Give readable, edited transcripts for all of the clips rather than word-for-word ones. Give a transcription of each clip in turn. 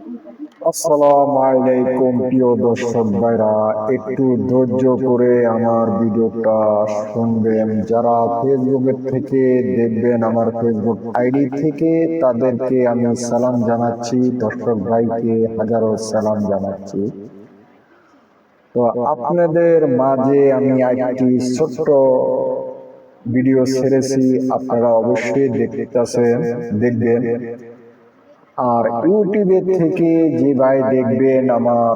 আসসালামু আলাইকুম প্রিয় দর্শক ভাইরা, একটু ধৈর্য করে আমার ভিডিওটা শুনবেন। যারা ফেসবুকের থেকে দেখবেন, আমার ফেসবুক আইডি থেকে, তাদেরকে আমি সালাম জানাচ্ছি। দর্শক ভাইকে হাজারো সালাম জানাচ্ছি। তো আপনাদের মাঝে আমি একটি ছোট্ট ভিডিও ছেড়েছি, আপনারা অবশ্যই দেখবেন। আর ইউটিউবের থেকে যে ভাই দেখবেন, আমার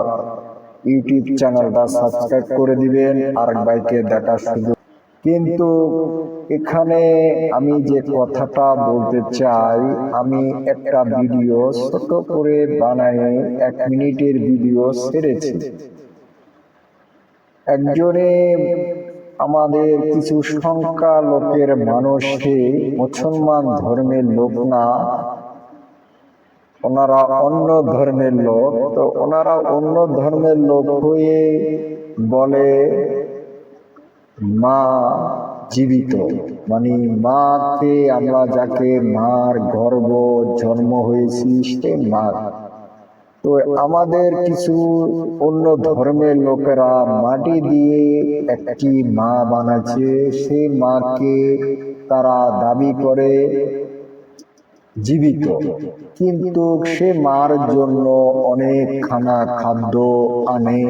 ইউটিউব চ্যানেলটা সাবস্ক্রাইব করে দিবেন, আর ভাইকে দেখার সুযোগ। কিন্তু এখানে আমি যে কথাটা বলতে চাই, আমি একটা ভিডিও ছোট করে বানাই, 1 মিনিটের ভিডিও ছেড়েছি। একজনে আমাদের কিছু সংখ্যা লোকের মানুষকে, মুসলমান ধর্মের লোক না, ওনারা অন্য ধর্মের লোক, তো ওনারা অন্য ধর্মের লোক হয়ে বলে মা জীবিত, মানে মাকে আমরা যাকে মার গর্ভ জন্ম হয়েছি সে মা। তো আমাদের কিছু অন্য ধর্মের লোকেরা মাটি দিয়ে একটি মা বানাচ্ছে, সেই মাকে তারা দাবি করে জীবিত, কিন্তু সে মার জন্য অনেক খাদ্য আনে,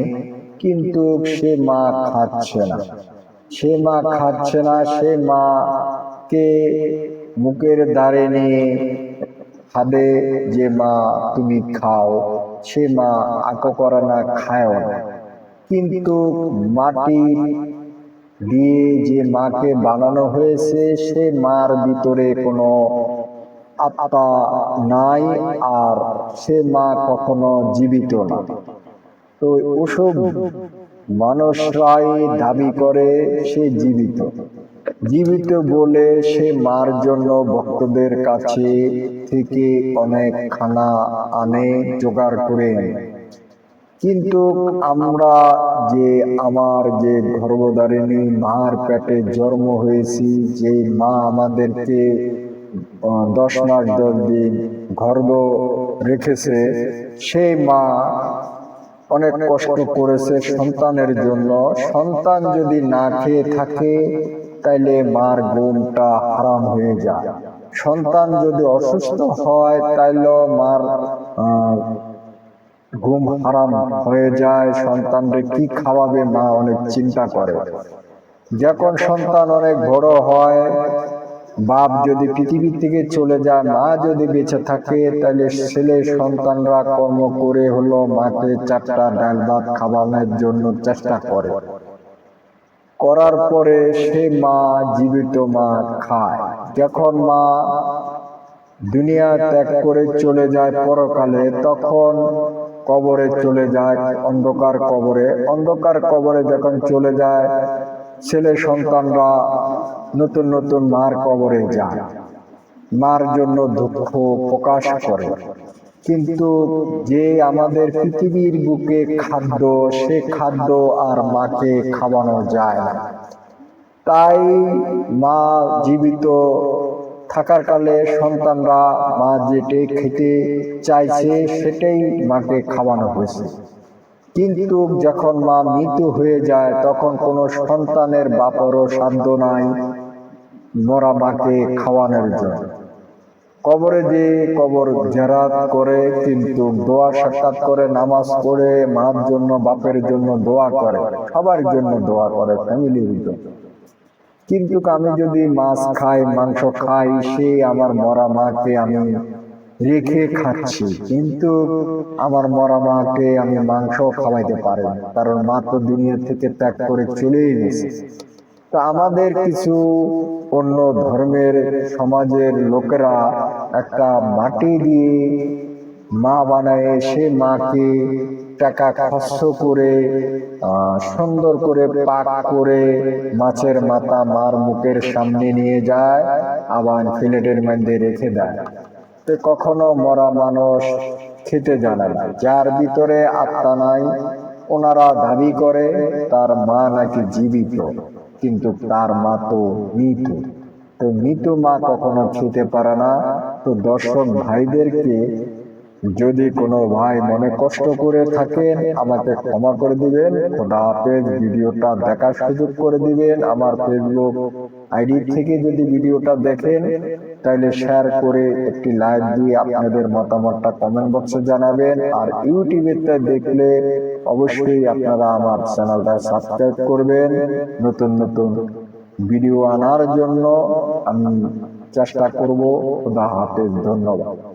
কিন্তু সে মা খাচ্ছে না। সে মাকে মুখের দ্বারে নিয়ে খাবে যে মা তুমি খাও, সে মা আঁকো করে না, খায়ও না। কিন্তু মাটি দিয়ে যে মাকে বানানো হয়েছে, সে মার ভিতরে কোনো আত্মা নাই, আর সে মা কখনো জীবিত না। তো ওসব মানুষরাই দাবি করে সে জীবিত বলে সে মার জন্য ভক্তদের কাছে থেকে অনেক খানা আনে, জোগাড় করে। কিন্তু আমরা যে আমার যে গর্ভধারিণী মার পেটে জন্ম হয়েছি, যে মা আমাদেরকে 10 মাস 10 দিন গর্ভ রেখেছে, সেই মা অনেক কষ্ট করেছে সন্তানের জন্য। সন্তান যদি না খেয়ে থাকে, তাইলে মার ঘুমটা হারাম হয়ে যায়। সন্তান যদি অসুস্থ হয়, তাইলে মার ঘুম হারাম হয়ে যায়। সন্তানকে কি খাওয়াবে মা অনেক চিন্তা করে। যখন সন্তান অনেক বড় হয়, বাপ যদি পৃথিবী থেকে চলে যায়, মা যদি বেঁচে থাকে, তাহলে ছেলে সন্তানরা কর্ম করে হলো মাকে 4টা ডাল ভাত খাওয়ানোর জন্য চেষ্টা করে। করার পরে সে মা জীবিত মা খায়। যখন মা দুনিয়া ত্যাগ করে চলে যায় পরকালে, তখন কবরে চলে যায়, অন্ধকার কবরে যখন চলে যায়, ছেলে সন্তানরা নতুন নতুন মার কবরে যায়, মার জন্য দুঃখ প্রকাশ করে। কিন্তু যে আমাদের পৃথিবীর বুকে খাদ্য, সে খাদ্য আর মাকে খাওয়ানো যায় না। তাই মা জীবিত থাকার কালে সন্তানরা মা যেটা খেতে চাইছে সেটাই মাকে খাওয়ানো হয়েছে। কিন্তু যখন মা মৃত্যু হয়ে যায়, তখন কোনো সন্তানের বাপরও সাধ্য নাই মরা মাকে খাওয়ানোর জন্য। কবরে যে কবর জিয়ারত করে, কিন্তু দোয়া সাক্ষাৎ করে, নামাজ পড়ে, মার জন্য বাপের জন্য দোয়া করে, সবার জন্য দোয়া করে, ফ্যামিলির জন্য। কিন্তু আমি যদি মাছ খাই, মাংস খাই, সে আমার মরা মাকে আমি রেখে খাচ্ছি, কিন্তু আমার মরা মাকে আমি মাংস খাওয়াইতে পারি না, কারণ মা তো দুনিয়া থেকে ত্যাগ করে চলেই গেছে। তা আমাদের কিছু অন্য ধর্মের সমাজের লোকেরা একটা মাটি দিয়ে মা বানায়, সে মাকে টাকা খরচ করে সুন্দর করে পাক করে মাছের মাথা মার মুখের সামনে নিয়ে যায়, আবার প্লেটের মধ্যে রেখে দেয়। তো কখনো মরা মানুষ খেতে জানে না, যার ভিতরে আত্মা নাই। ওনারা দাবি করে তার মা নাকি জীবিত, কিন্তু তার মা তো মৃত। তো মৃত মা কখনো খেতে পারে না। তো দর্শক ভাইদেরকে যদি কোনো ভাই মনে কষ্ট করে থাকেন আমাকে ক্ষমা করে দিবেন। খোদা হাফেজ। ভিডিওটা দেখার সুযোগ করে দিবেন। আমার ফেসবুক আইডি থেকে যদি ভিডিওটা দেখেন তাহলে শেয়ার করে একটি লাইক দিয়ে আপনাদের মতামতটা কমেন্ট বক্সে জানাবেন। আর ইউটিউবেতে দেখলে অবশ্যই আপনারা আমার চ্যানেলটা সাবস্ক্রাইব করবেন। নতুন নতুন ভিডিও আনার জন্য আমি চেষ্টা করব। খোদা হাফেজ। ধন্যবাদ।